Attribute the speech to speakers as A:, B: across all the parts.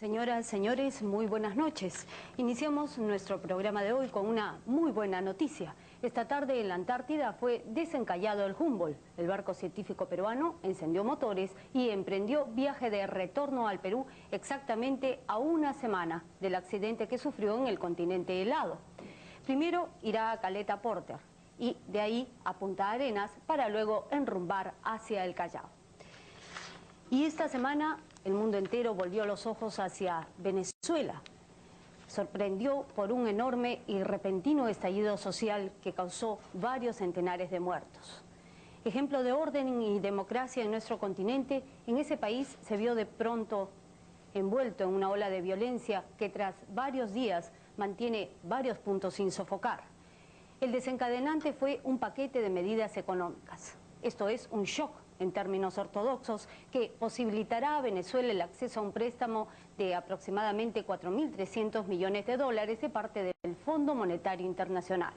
A: Señoras, señores, muy buenas noches. Iniciamos nuestro programa de hoy con una muy buena noticia. Esta tarde en la Antártida fue desencallado el Humboldt. El barco científico peruano encendió motores y emprendió viaje de retorno al Perú exactamente a una semana del accidente que sufrió en el continente helado. Primero irá a Caleta Porter y de ahí a Punta Arenas para luego enrumbar hacia el Callao. Y esta semana el mundo entero volvió los ojos hacia Venezuela. Sorprendió por un enorme y repentino estallido social que causó varios centenares de muertos. Ejemplo de orden y democracia en nuestro continente, en ese país se vio de pronto envuelto en una ola de violencia que tras varios días mantiene varios puntos sin sofocar. El desencadenante fue un paquete de medidas económicas. Esto es un shock en términos ortodoxos, que posibilitará a Venezuela el acceso a un préstamo de aproximadamente 4.300 millones de dólares de parte del Fondo Monetario Internacional.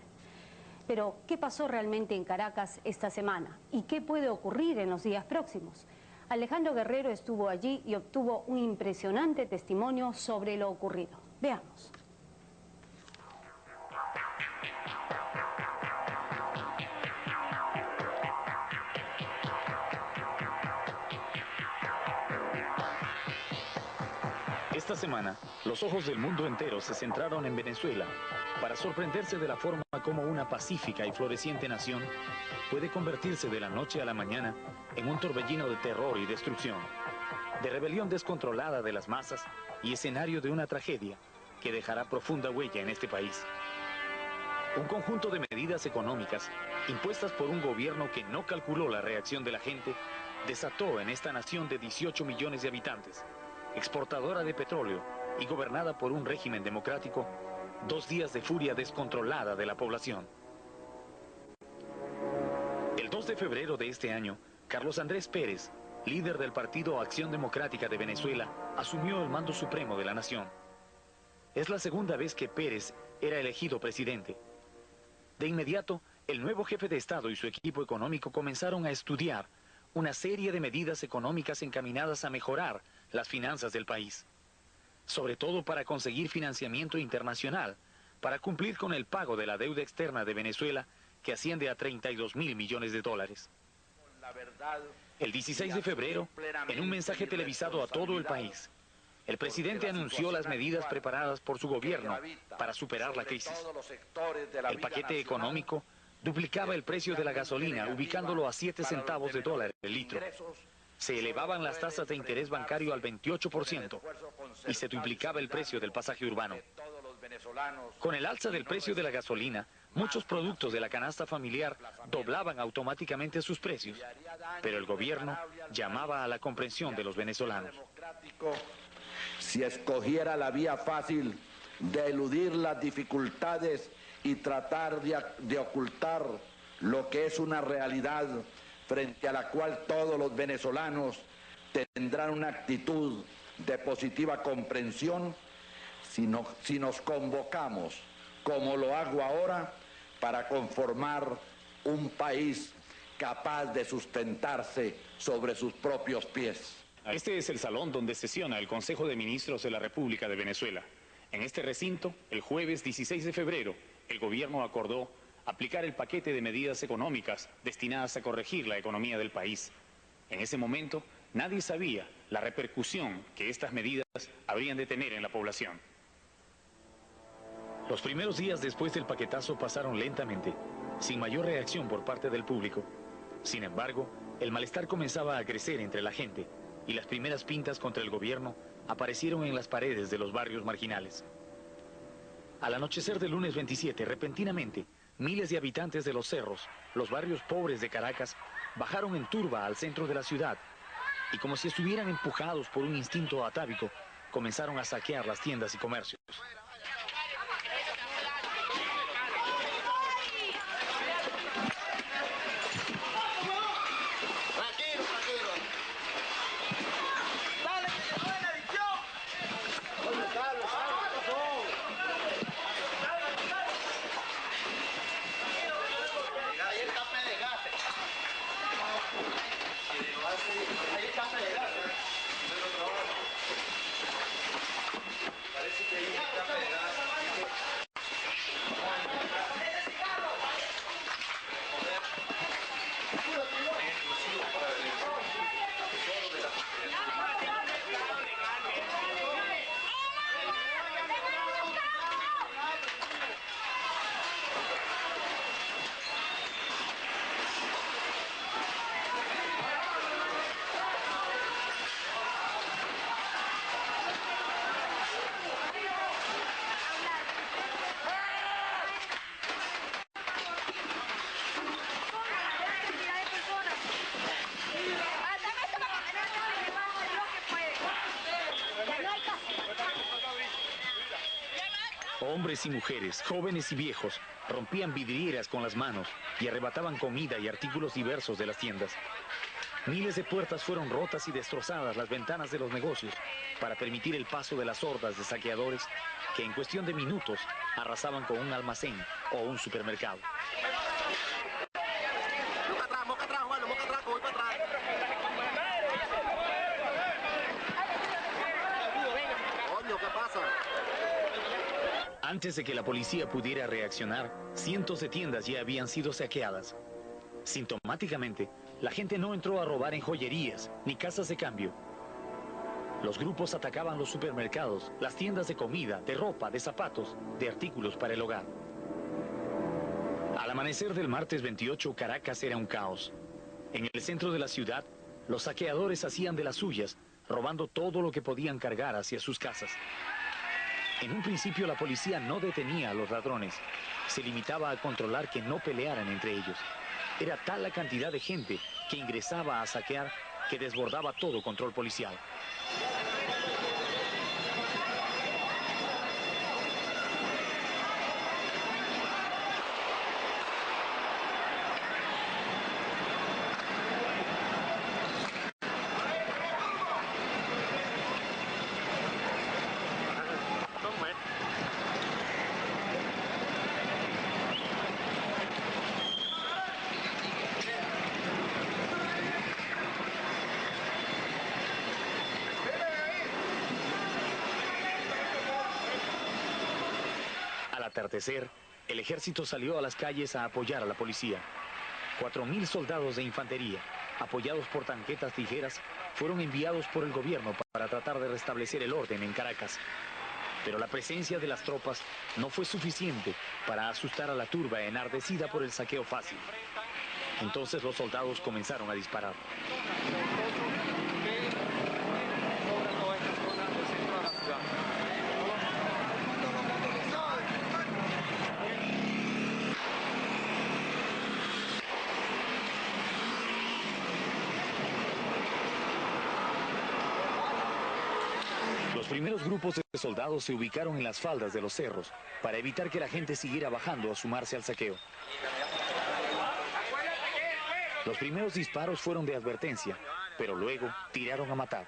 A: Pero, ¿qué pasó realmente en Caracas esta semana? ¿Y qué puede ocurrir en los días próximos? Alejandro Guerrero estuvo allí y obtuvo un impresionante testimonio sobre lo ocurrido. Veamos.
B: Esta semana, los ojos del mundo entero se centraron en Venezuela para sorprenderse de la forma como una pacífica y floreciente nación puede convertirse de la noche a la mañana en un torbellino de terror y destrucción, de rebelión descontrolada de las masas y escenario de una tragedia que dejará profunda huella en este país. Un conjunto de medidas económicas impuestas por un gobierno que no calculó la reacción de la gente desató en esta nación de 18 millones de habitantes, exportadora de petróleo y gobernada por un régimen democrático, 2 días de furia descontrolada de la población. El 2 de febrero de este año, Carlos Andrés Pérez, líder del Partido Acción Democrática de Venezuela, asumió el mando supremo de la nación. Es la segunda vez que Pérez era elegido presidente. De inmediato, el nuevo jefe de Estado y su equipo económico comenzaron a estudiar una serie de medidas económicas encaminadas a mejorar las finanzas del país, sobre todo para conseguir financiamiento internacional, para cumplir con el pago de la deuda externa de Venezuela, que asciende a 32.000 millones de dólares. El 16 de febrero, en un mensaje televisado a todo el país, el presidente anunció las medidas preparadas por su gobierno para superar la crisis. El paquete económico duplicaba el precio de la gasolina, ubicándolo a 7 centavos de dólar el litro. Se elevaban las tasas de interés bancario al 28% y se duplicaba el precio del pasaje urbano. Con el alza del precio de la gasolina, muchos productos de la canasta familiar doblaban automáticamente sus precios, pero el gobierno llamaba a la comprensión de los venezolanos.
C: Si escogiera la vía fácil de eludir las dificultades y tratar de ocultar lo que es una realidad frente a la cual todos los venezolanos tendrán una actitud de positiva comprensión, si nos convocamos, como lo hago ahora, para conformar un país capaz de sustentarse sobre sus propios pies.
B: Este es el salón donde sesiona el Consejo de Ministros de la República de Venezuela. En este recinto, el jueves 16 de febrero, el gobierno acordó aplicar el paquete de medidas económicas destinadas a corregir la economía del país. En ese momento, nadie sabía la repercusión que estas medidas habrían de tener en la población. Los primeros días después del paquetazo pasaron lentamente, sin mayor reacción por parte del público. Sin embargo, el malestar comenzaba a crecer entre la gente y las primeras pintas contra el gobierno aparecieron en las paredes de los barrios marginales. Al anochecer del lunes 27, repentinamente, miles de habitantes de los cerros, los barrios pobres de Caracas, bajaron en turba al centro de la ciudad y, como si estuvieran empujados por un instinto atávico, comenzaron a saquear las tiendas y comercios. Hombres y mujeres, jóvenes y viejos, rompían vidrieras con las manos y arrebataban comida y artículos diversos de las tiendas. Miles de puertas fueron rotas y destrozadas las ventanas de los negocios para permitir el paso de las hordas de saqueadores que en cuestión de minutos arrasaban con un almacén o un supermercado. Antes de que la policía pudiera reaccionar, cientos de tiendas ya habían sido saqueadas. Sintomáticamente, la gente no entró a robar en joyerías ni casas de cambio. Los grupos atacaban los supermercados, las tiendas de comida, de ropa, de zapatos, de artículos para el hogar. Al amanecer del martes 28, Caracas era un caos. En el centro de la ciudad, los saqueadores hacían de las suyas, robando todo lo que podían cargar hacia sus casas. En un principio la policía no detenía a los ladrones, se limitaba a controlar que no pelearan entre ellos. Era tal la cantidad de gente que ingresaba a saquear que desbordaba todo control policial. Al atardecer, el ejército salió a las calles a apoyar a la policía. 4.000 soldados de infantería, apoyados por tanquetas ligeras, fueron enviados por el gobierno para tratar de restablecer el orden en Caracas. Pero la presencia de las tropas no fue suficiente para asustar a la turba enardecida por el saqueo fácil. Entonces los soldados comenzaron a disparar. Los primeros grupos de soldados se ubicaron en las faldas de los cerros para evitar que la gente siguiera bajando a sumarse al saqueo. Los primeros disparos fueron de advertencia, pero luego tiraron a matar.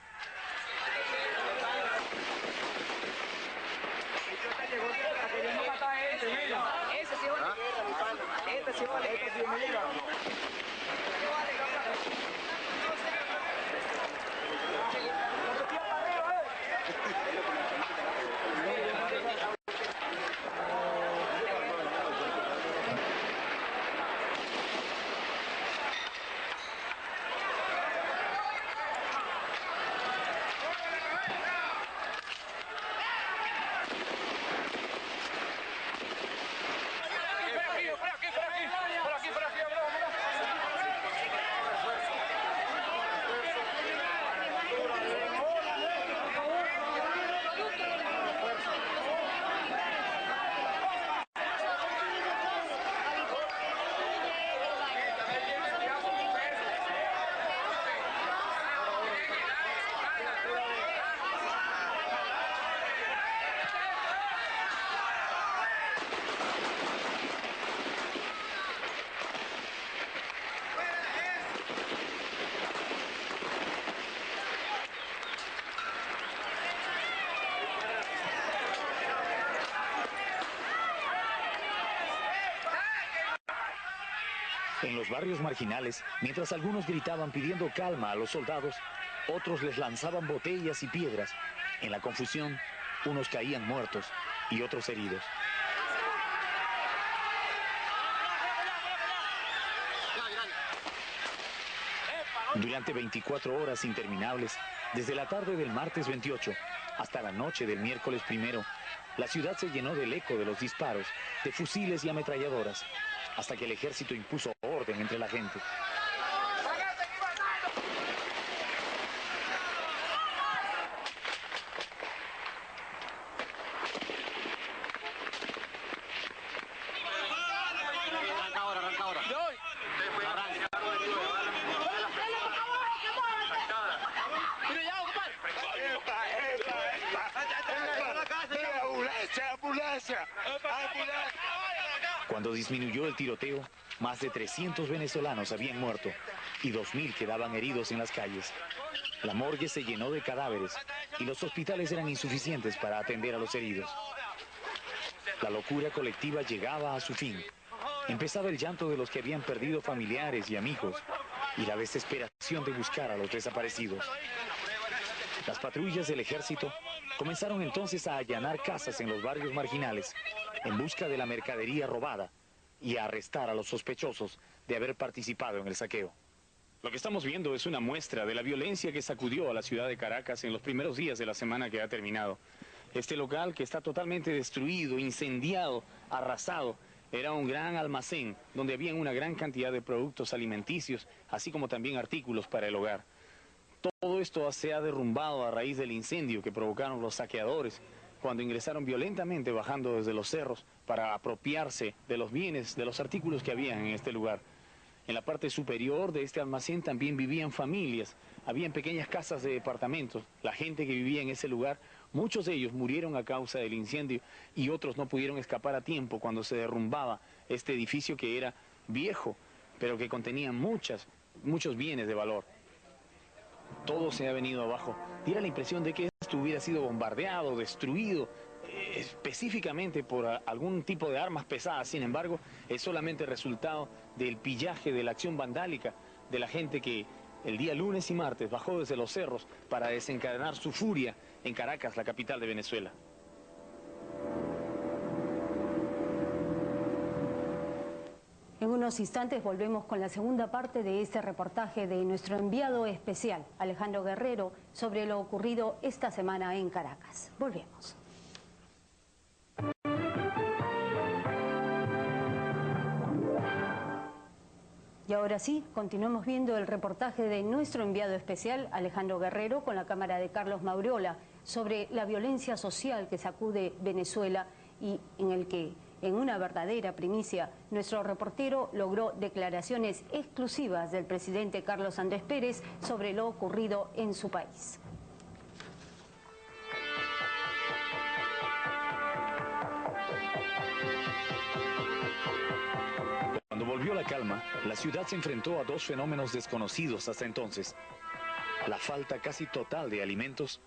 B: En los barrios marginales, mientras algunos gritaban pidiendo calma a los soldados, otros les lanzaban botellas y piedras. En la confusión, unos caían muertos y otros heridos. Durante 24 horas interminables, desde la tarde del martes 28 hasta la noche del miércoles 1, la ciudad se llenó del eco de los disparos, de fusiles y ametralladoras, hasta que el ejército impuso orden entre la gente.
D: Arranca ahora. Pero ya, compadre.
E: ¡Ambulancia, ambulancia! ¡Ambulancia!
B: Cuando disminuyó el tiroteo, más de 300 venezolanos habían muerto y 2.000 quedaban heridos en las calles. La morgue se llenó de cadáveres y los hospitales eran insuficientes para atender a los heridos. La locura colectiva llegaba a su fin. Empezaba el llanto de los que habían perdido familiares y amigos y la desesperación de buscar a los desaparecidos. Las patrullas del ejército comenzaron entonces a allanar casas en los barrios marginales en busca de la mercadería robada y a arrestar a los sospechosos de haber participado en el saqueo. Lo que estamos viendo es una muestra de la violencia que sacudió a la ciudad de Caracas en los primeros días de la semana que ha terminado. Este local, que está totalmente destruido, incendiado, arrasado, era un gran almacén donde había una gran cantidad de productos alimenticios, así como también artículos para el hogar. Todo esto se ha derrumbado a raíz del incendio que provocaron los saqueadores cuando ingresaron violentamente bajando desde los cerros para apropiarse de los bienes, de los artículos que habían en este lugar. En la parte superior de este almacén también vivían familias, habían pequeñas casas de departamentos. La gente que vivía en ese lugar, muchos de ellos murieron a causa del incendio y otros no pudieron escapar a tiempo cuando se derrumbaba este edificio que era viejo, pero que contenía muchos bienes de valor. Todo se ha venido abajo. Diera la impresión de que esto hubiera sido bombardeado, destruido, específicamente por algún tipo de armas pesadas. Sin embargo, es solamente resultado del pillaje, de la acción vandálica de la gente que el día lunes y martes bajó desde los cerros para desencadenar su furia en Caracas, la capital de Venezuela.
A: En unos instantes volvemos con la segunda parte de este reportaje de nuestro enviado especial, Alejandro Guerrero, sobre lo ocurrido esta semana en Caracas. Volvemos. Y ahora sí, continuamos viendo el reportaje de nuestro enviado especial, Alejandro Guerrero, con la cámara de Carlos Mauriola, sobre la violencia social que sacude Venezuela y en el que, en una verdadera primicia, nuestro reportero logró declaraciones exclusivas del presidente Carlos Andrés Pérez sobre lo ocurrido en su país.
B: Cuando volvió la calma, la ciudad se enfrentó a dos fenómenos desconocidos hasta entonces: la falta casi total de alimentos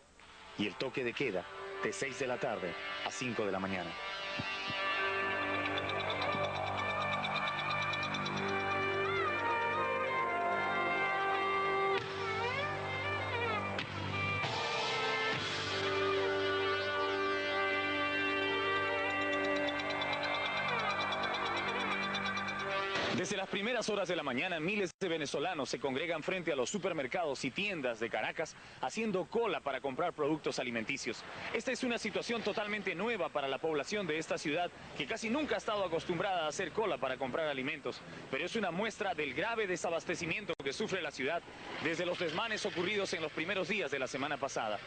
B: y el toque de queda de 6 de la tarde a 5 de la mañana. Desde las primeras horas de la mañana, miles de venezolanos se congregan frente a los supermercados y tiendas de Caracas haciendo cola para comprar productos alimenticios. Esta es una situación totalmente nueva para la población de esta ciudad, que casi nunca ha estado acostumbrada a hacer cola para comprar alimentos, pero es una muestra del grave desabastecimiento que sufre la ciudad desde los desmanes ocurridos en los primeros días de la semana pasada.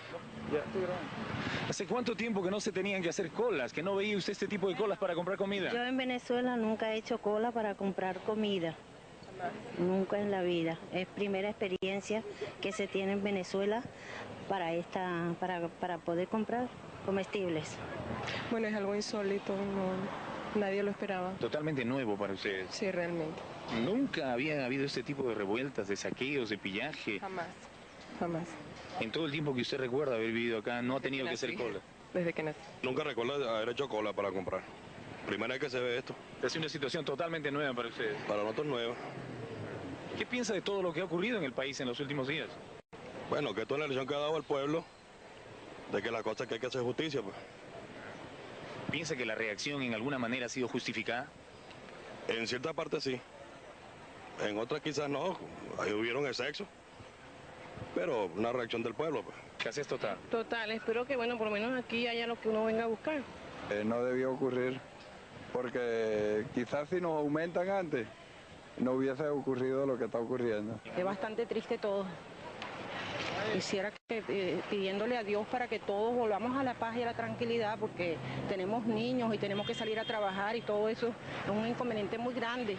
B: ¿Hace cuánto tiempo que no se tenían que hacer colas, que no veía usted este tipo de colas para comprar comida?
F: Yo en Venezuela nunca he hecho cola para comprar comida, nunca en la vida. Es primera experiencia que se tiene en Venezuela para poder comprar comestibles.
G: Bueno, es algo insólito, nadie lo esperaba.
B: Totalmente nuevo para ustedes.
G: Sí, realmente.
B: ¿Nunca había habido este tipo de revueltas, de saqueos, de pillaje?
G: Jamás, jamás.
B: En todo el tiempo que usted recuerda haber vivido acá, no ha tenido que hacer cola.
G: Desde que nací.
H: Nunca recuerdo haber hecho cola para comprar. Primera vez que se ve esto.
B: Es una situación totalmente nueva para ustedes.
H: Para nosotros nueva.
B: ¿Qué piensa de todo lo que ha ocurrido en el país en los últimos días?
H: Bueno, que esto es la elección que ha dado al pueblo, de que la cosa es que hay que hacer justicia, pues.
B: ¿Piensa que la reacción en alguna manera ha sido justificada?
H: En cierta parte sí. En otras quizás no. Ahí hubieron el sexo. Pero una reacción del pueblo, pues.
B: Casi es total.
G: Total, espero que, bueno, por lo menos aquí haya lo que uno venga a buscar.
I: No debió ocurrir, porque quizás si nos aumentan antes, no hubiese ocurrido lo que está ocurriendo.
G: Es bastante triste todo. Quisiera que pidiéndole a Dios para que todos volvamos a la paz y a la tranquilidad, porque tenemos niños y tenemos que salir a trabajar y todo eso es un inconveniente muy grande.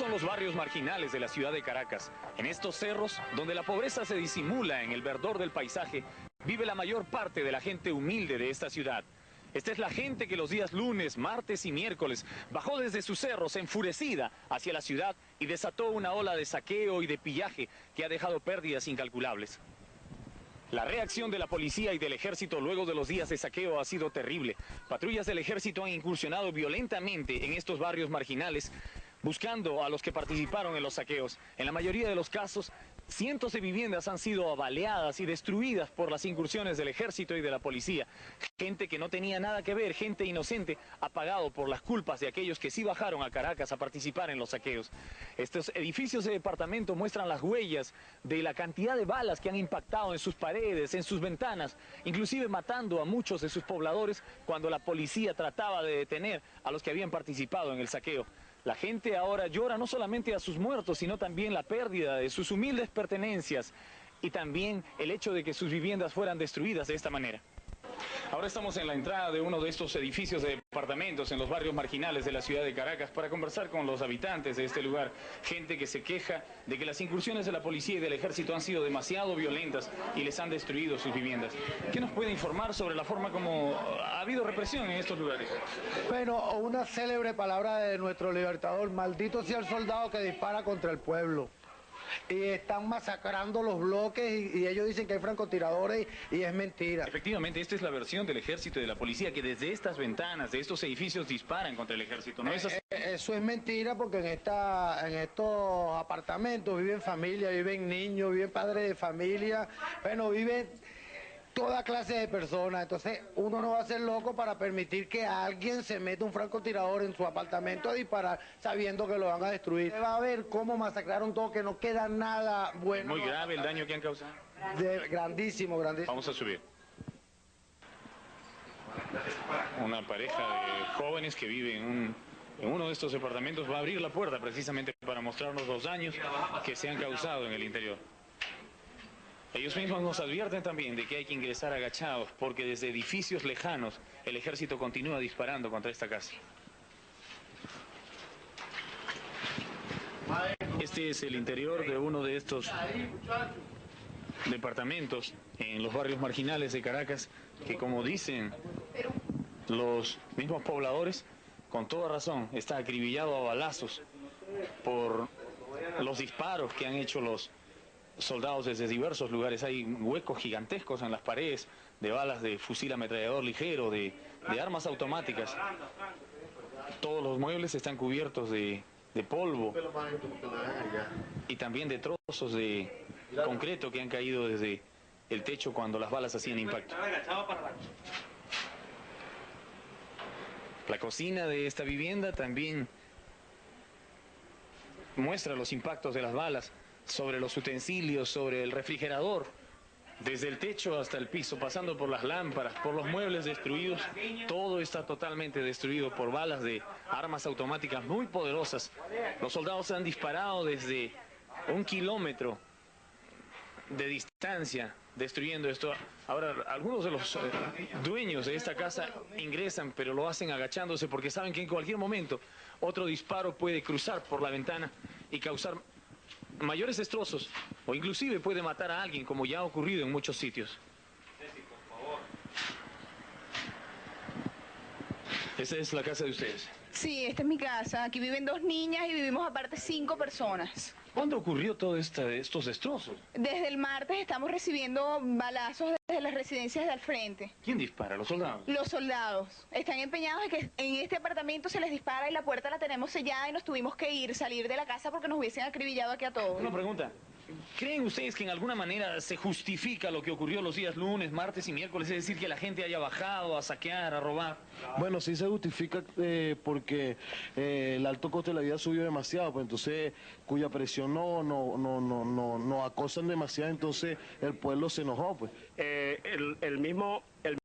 B: son los barrios marginales de la ciudad de Caracas. En estos cerros, donde la pobreza se disimula en el verdor del paisaje, vive la mayor parte de la gente humilde de esta ciudad. Esta es la gente que los días lunes, martes y miércoles bajó desde sus cerros enfurecida hacia la ciudad y desató una ola de saqueo y de pillaje que ha dejado pérdidas incalculables. La reacción de la policía y del ejército luego de los días de saqueo ha sido terrible. Patrullas del ejército han incursionado violentamente en estos barrios marginales, buscando a los que participaron en los saqueos. En la mayoría de los casos, cientos de viviendas han sido baleadas y destruidas por las incursiones del ejército y de la policía. Gente que no tenía nada que ver, gente inocente, ha pagado por las culpas de aquellos que sí bajaron a Caracas a participar en los saqueos. Estos edificios de departamento muestran las huellas de la cantidad de balas que han impactado en sus paredes, en sus ventanas, inclusive matando a muchos de sus pobladores cuando la policía trataba de detener a los que habían participado en el saqueo. La gente ahora llora no solamente a sus muertos, sino también la pérdida de sus humildes pertenencias y también el hecho de que sus viviendas fueran destruidas de esta manera. Ahora estamos en la entrada de uno de estos edificios de departamentos en los barrios marginales de la ciudad de Caracas para conversar con los habitantes de este lugar. Gente que se queja de que las incursiones de la policía y del ejército han sido demasiado violentas y les han destruido sus viviendas. ¿Qué nos puede informar sobre la forma como ha habido represión en estos lugares?
J: Bueno, una célebre palabra de nuestro libertador: maldito sea el soldado que dispara contra el pueblo. Y están masacrando los bloques y ellos dicen que hay francotiradores y es mentira.
B: Efectivamente, esta es la versión del ejército y de la policía, que desde estas ventanas, de estos edificios, disparan contra el ejército, ¿no es así?
J: Eso es mentira, porque en estos apartamentos viven familias, viven niños, viven padres de familia, bueno, viven toda clase de personas. Entonces uno no va a ser loco para permitir que alguien se meta un francotirador en su apartamento a disparar sabiendo que lo van a destruir. Va a ver cómo masacraron todo, que no queda nada bueno.
B: Muy grave el daño que han causado.
J: Grandísimo, grandísimo.
B: Vamos a subir. Una pareja de jóvenes que viven en uno de estos departamentos va a abrir la puerta precisamente para mostrarnos los daños que se han causado en el interior. Ellos mismos nos advierten también de que hay que ingresar agachados, porque desde edificios lejanos el ejército continúa disparando contra esta casa. Este es el interior de uno de estos departamentos en los barrios marginales de Caracas, que, como dicen los mismos pobladores, con toda razón está acribillado a balazos por los disparos que han hecho los soldados desde diversos lugares. Hay huecos gigantescos en las paredes de balas de fusil ametrallador ligero, de armas automáticas. Todos los muebles están cubiertos de polvo y también de trozos de concreto que han caído desde el techo cuando las balas hacían impacto. La cocina de esta vivienda también muestra los impactos de las balas sobre los utensilios, sobre el refrigerador, desde el techo hasta el piso, pasando por las lámparas, por los muebles destruidos. Todo está totalmente destruido por balas de armas automáticas muy poderosas. Los soldados han disparado desde 1 kilómetro de distancia, destruyendo esto. Ahora, algunos de los dueños de esta casa ingresan, pero lo hacen agachándose porque saben que en cualquier momento otro disparo puede cruzar por la ventana y causar mayores destrozos, o inclusive puede matar a alguien, como ya ha ocurrido en muchos sitios. ¿Esa es la casa de ustedes?
K: Sí, esta es mi casa. Aquí viven 2 niñas y vivimos aparte 5 personas.
B: ¿Cuándo ocurrió todo estos destrozos?
K: Desde el martes estamos recibiendo balazos desde las residencias de al frente.
B: ¿Quién dispara? ¿Los soldados?
K: Los soldados están empeñados en que en este apartamento se les dispara y la puerta la tenemos sellada y nos tuvimos que salir de la casa porque nos hubiesen acribillado aquí a todos.
B: Una pregunta. ¿Creen ustedes que en alguna manera se justifica lo que ocurrió los días lunes, martes y miércoles? Es decir, que la gente haya bajado a saquear, a robar.
L: Bueno, sí se justifica porque el alto coste de la vida subió demasiado, pues entonces cuya presión no acosan demasiado, entonces el pueblo se enojó, pues.
M: El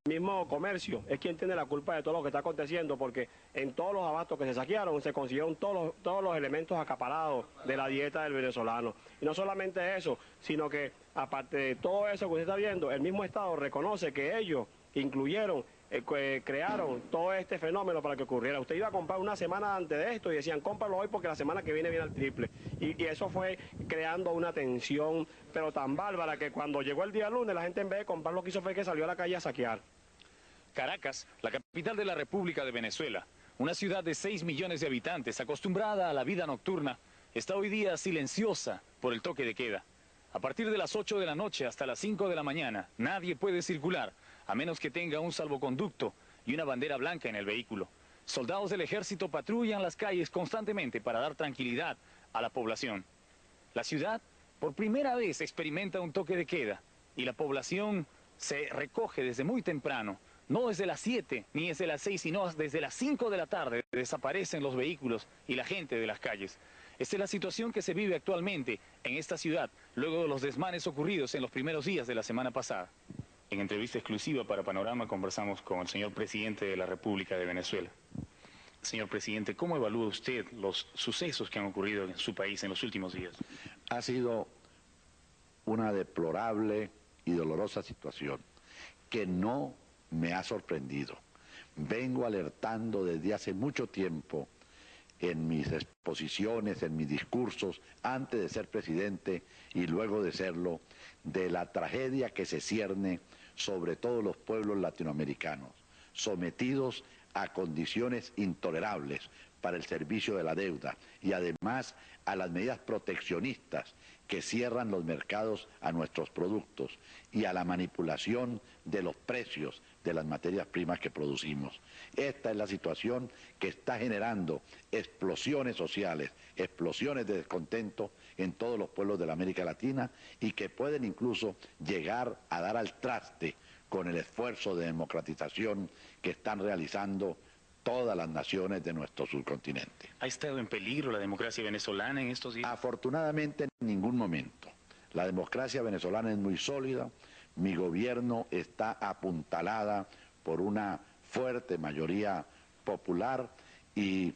M: mismo comercio es quien tiene la culpa de todo lo que está aconteciendo, porque en todos los abastos que se saquearon se consiguieron todos los elementos acaparados de la dieta del venezolano. Y no solamente eso, sino que aparte de todo eso que usted está viendo, el mismo Estado reconoce que ellos incluyeron, crearon todo este fenómeno para que ocurriera. Usted iba a comprar una semana antes de esto y decían, cómpralo hoy porque la semana que viene al triple. Y eso fue creando una tensión, pero tan bárbara, que cuando llegó el día lunes, la gente en vez de comprar lo que hizo fue que salió a la calle a saquear.
B: Caracas, la capital de la República de Venezuela, una ciudad de 6 millones de habitantes, acostumbrada a la vida nocturna, está hoy día silenciosa por el toque de queda. A partir de las 8 de la noche hasta las 5 de la mañana, nadie puede circular, a menos que tenga un salvoconducto y una bandera blanca en el vehículo. Soldados del ejército patrullan las calles constantemente para dar tranquilidad a la población. La ciudad, por primera vez, experimenta un toque de queda y la población se recoge desde muy temprano. No desde las 7 ni desde las 6, sino desde las 5 de la tarde desaparecen los vehículos y la gente de las calles. Esta es la situación que se vive actualmente en esta ciudad, luego de los desmanes ocurridos en los primeros días de la semana pasada. En entrevista exclusiva para Panorama conversamos con el señor presidente de la República de Venezuela. Señor presidente, ¿cómo evalúa usted los sucesos que han ocurrido en su país en los últimos días?
C: Ha sido una deplorable y dolorosa situación que no me ha sorprendido. Vengo alertando desde hace mucho tiempo en mis exposiciones, en mis discursos, antes de ser presidente y luego de serlo, de la tragedia que se cierne sobre todos los pueblos latinoamericanos, sometidos a condiciones intolerables para el servicio de la deuda y además a las medidas proteccionistas que cierran los mercados a nuestros productos y a la manipulación de los precios de las materias primas que producimos. Esta es la situación que está generando explosiones sociales, explosiones de descontento en todos los pueblos de la América Latina y que pueden incluso llegar a dar al traste con el esfuerzo de democratización que están realizando todas las naciones de nuestro subcontinente.
B: ¿Ha estado en peligro la democracia venezolana en estos días?
C: Afortunadamente en ningún momento. La democracia venezolana es muy sólida, mi gobierno está apuntalada por una fuerte mayoría popular y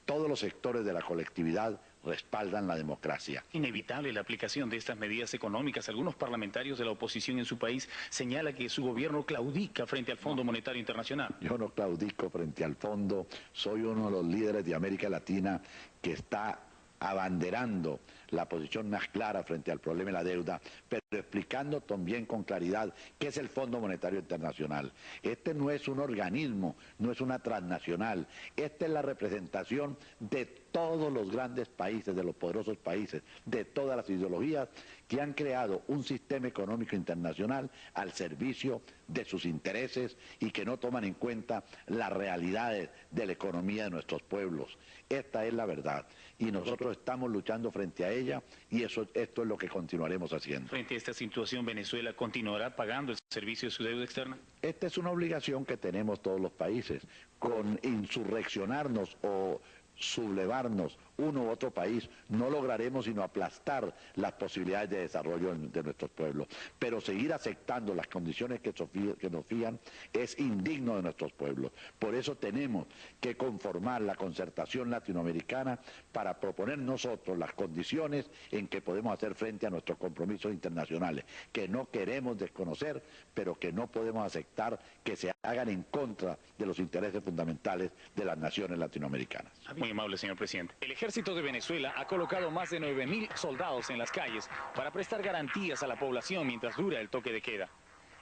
C: todos los sectores de la colectividad respaldan la democracia.
B: Inevitable la aplicación de estas medidas económicas. Algunos parlamentarios de la oposición en su país señalan que su gobierno claudica frente al Fondo Monetario Internacional.
C: Yo no claudico frente al fondo, soy uno de los líderes de América Latina que está abanderando la posición más clara frente al problema de la deuda, pero explicando también con claridad qué es el Fondo Monetario Internacional. Este no es un organismo, no es una transnacional, esta es la representación de todos los grandes países, de los poderosos países, de todas las ideologías que han creado un sistema económico internacional al servicio de sus intereses y que no toman en cuenta las realidades de la economía de nuestros pueblos. Esta es la verdad y nosotros estamos luchando frente a ella y esto es lo que continuaremos haciendo.
B: Frente a esta situación, ¿Venezuela continuará pagando el servicio de su deuda externa?
C: Esta es una obligación que tenemos todos los países, con insurreccionarnos o sublevarnos uno u otro país, no lograremos sino aplastar las posibilidades de desarrollo de nuestros pueblos. Pero seguir aceptando las condiciones que nos fían es indigno de nuestros pueblos. Por eso tenemos que conformar la concertación latinoamericana para proponer nosotros las condiciones en que podemos hacer frente a nuestros compromisos internacionales, que no queremos desconocer, pero que no podemos aceptar que se hagan en contra de los intereses fundamentales de las naciones latinoamericanas.
B: Muy amable, señor presidente. El ejército de Venezuela ha colocado más de 9.000 soldados en las calles para prestar garantías a la población mientras dura el toque de queda.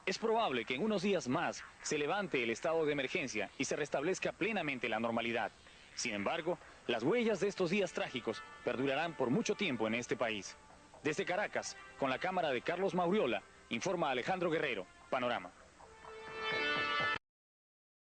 B: Es probable que en unos días más se levante el estado de emergencia y se restablezca plenamente la normalidad. Sin embargo, las huellas de estos días trágicos perdurarán por mucho tiempo en este país. Desde Caracas, con la cámara de Carlos Mauriola, informa Alejandro Guerrero, Panorama.